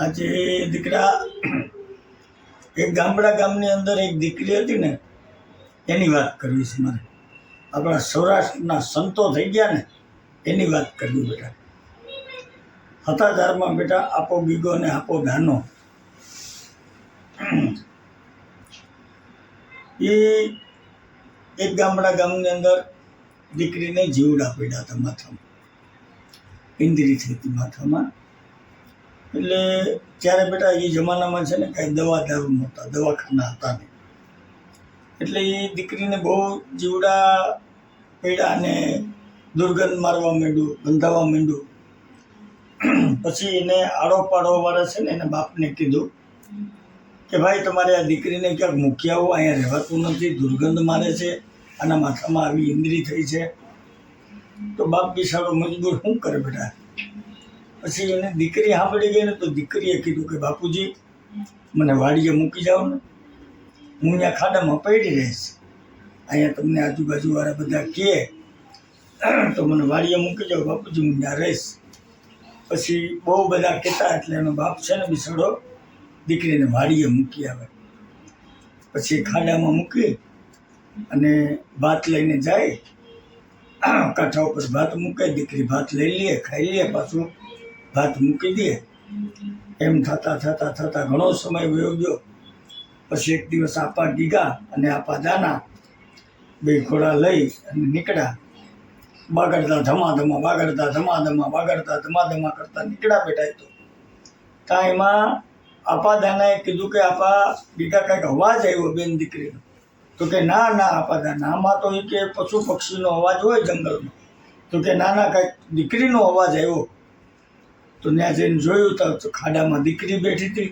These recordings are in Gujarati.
આજે દીકરા એક ગામની અંદર એક દીકરી હતી ને, એની વાત કરવી છે મારે. આપણા સૌરાષ્ટ્રના સંતો થઈ ગયા ને, એની વાત કરવી બેટા. હતાધારમાં બેટા આપો ગીગો ને આપો દાનો. એ એક ગામની અંદર દીકરીને જીવડા પડ્યા હતા માથામાં, ઇન્દ્રી થઈ હતી માથામાં. એટલે ત્યારે બેટા એ જમાનામાં છે ને કાંઈ દવા દારૂ નહોતા, દવાખાના હતા નહીં. એટલે એ દીકરીને બહુ જીવડા પડ્યા અને દુર્ગંધ મારવા માંડ્યું, ગંધાવા માંડ્યું. પછી એને આડો પાડોવાળા છે ને એના બાપને કીધું કે ભાઈ તમારે આ દીકરીને ક્યાંક મૂકી આવો, અહીંયા રહેવાતું નથી, દુર્ગંધ મારે છે, આના માથામાં આવી ઇન્દ્રી થઈ છે. તો બાપ બિચારો મજબૂર શું કરે બેટા. પછી એને દીકરી સાંભળી ગઈ ને, તો દીકરીએ કીધું કે બાપુજી મને વાડીએ મૂકી જાઓ ને, હું અહીંયા ખાડામાં પડી રહીશ. અહીંયા તમને આજુબાજુવાળા બધા કહે તો મને વાડીએ મૂકી જાઓ બાપુજી, હું ત્યાં રહીશ. પછી બહુ બધા કહેતા એટલે એનો બાપ છે ને બિસાડો દીકરીને વાડીએ મૂકી આવે. પછી ખાડામાં મૂકી અને ભાત લઈને જાય, કાંઠા ઉપર ભાત મૂકે, દીકરી ભાત લઈ લે, ખાઈ લે, પાછું ભાત મૂકી દે. એમ થતાં ઘણો સમય વયો ગયો. પછી એક દિવસ આપા ગીગા અને આપા દાના બે ઘોડા લઈ અને નીકળ્યા. બાગડતા ધમાધમા કરતા નીકળ્યા બેઠા. તો ત્યાં એમાં આપા દાનાએ કીધું કે આપા ગીગા કાંઈક અવાજ આવ્યો બેન દીકરીનો. તો કે ના આપા દાના, આમાં તો એ કે પશુ પક્ષીનો અવાજ હોય જંગલમાં. તો કે ના કાંઈક દીકરીનો અવાજ આવ્યો. તો ત્યાં જઈને જોયું તો ખાડામાં દીકરી બેઠી હતી.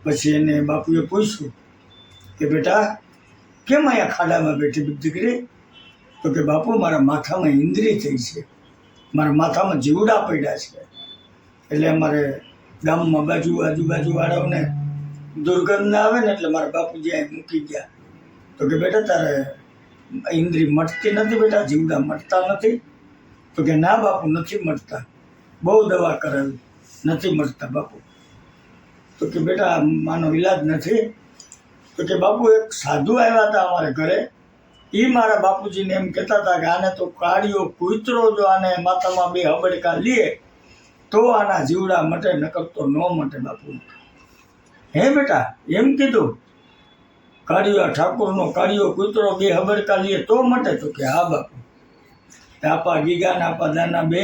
પછી એને બાપુએ પૂછ્યું કે બેટા કેમ અહીંયા ખાડામાં બેઠી દીકરી? તો કે બાપુ મારા માથામાં ઇન્દ્રી થઈ છે, મારા માથામાં જીવડા પડ્યા છે, એટલે અમારે ગામમાં આજુબાજુવાળાઓને દુર્ગંધ ના આવે ને એટલે મારા બાપુજી અહીં મૂકી ગયા. તો કે બેટા તારે ઇન્દ્રી મટતી નથી બેટા, જીવડા મટતા નથી? તો કે ના બાપુ નથી મટતા, બહુ દવા કરાવી નથી મટતા બાપુ. તો કે બેટા માનો ઈલાજ નથી? તો કે બાપુ એક સાધુ આવ્યા હતા અમારે ઘરે, એ મારા બાપુજીને એમ કહેતા હતા કે આને તો કાળિયો કૂતરો જો આને માથામાં બે હબડકા લે તો આના જીવડા મટે, નકર તો ન મટે બાપુ. હે બેટા એમ કીધું? કાળિયો ઠાકોરનો કાળિયો કૂતરો બે હબડકા લે તો મટે? તો કે હા બાપુ. આપા ગીગા ને આપા દાના બે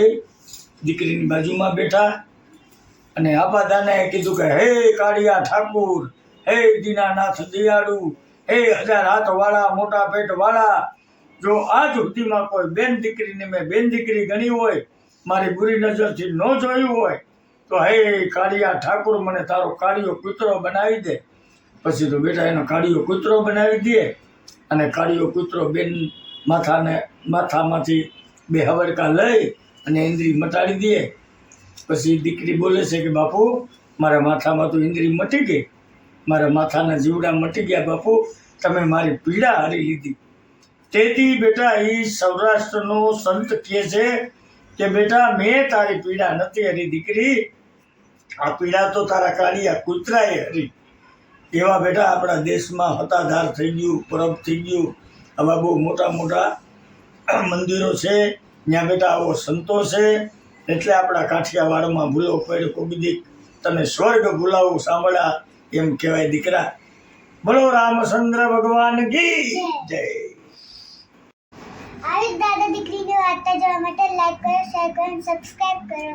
દીકરીની બાજુમાં બેઠા અને આપા દાનાએ કીધું કે હે કાળિયા ઠાકુર, હે દીનાનાથ દયાળુ, હે 1000 હાથવાળા, મોટા પેટવાળા, જો આજ સુધીમાં કોઈ બેન દીકરીને મેં બેન દીકરી ગણી હોય, મારી બુરી નજરથી ન જોયું હોય, તો હે કાળિયા ઠાકુર મને તારો કાળિયો કૂતરો બનાવી દે. પછી તો બેટા એનો કાળિયો કૂતરો બનાવી દે અને કાળિયો કૂતરો બેન માથામાંથી બે હવડકા લઈ અને ઇન્દ્રી મટાડી દે. પછી દીકરી બોલે છે કે બાપુ મારા માથામાં તો ઇન્દ્રી મટી ગઈ, મારા માથાના જીવડા મટી ગયા બાપુ, તમે મારી પીડા હારી લીધી. તેથી બેટા એ સૌરાષ્ટ્રનો સંત કહે છે કે બેટા મેં તારી પીડા નથી હરી દીકરી, આ પીડા તો તારા કાળિયા કૂતરાએ હરી. એવા બેટા આપણા દેશમાં હતાધાર થઈ ગયું, પરબ થઈ ગયું. આવા બહુ મોટા મંદિરો છે, ત્યાં બેટા આવો સંતો છે. એટલે આપણા કાઠિયાવાડમાં ભૂલો પડ્યો કોબીદી તને સ્વર્ગ ભૂલાવું સાંભળ્યા એમ કહેવાય દીકરા. બોલો રામચંદ્ર ભગવાન કી જય. આવી દાદા દીકરીની વાર્તા જોવા માટે લાઈક કરો, શેર કરો અને સબસ્ક્રાઇબ કરો.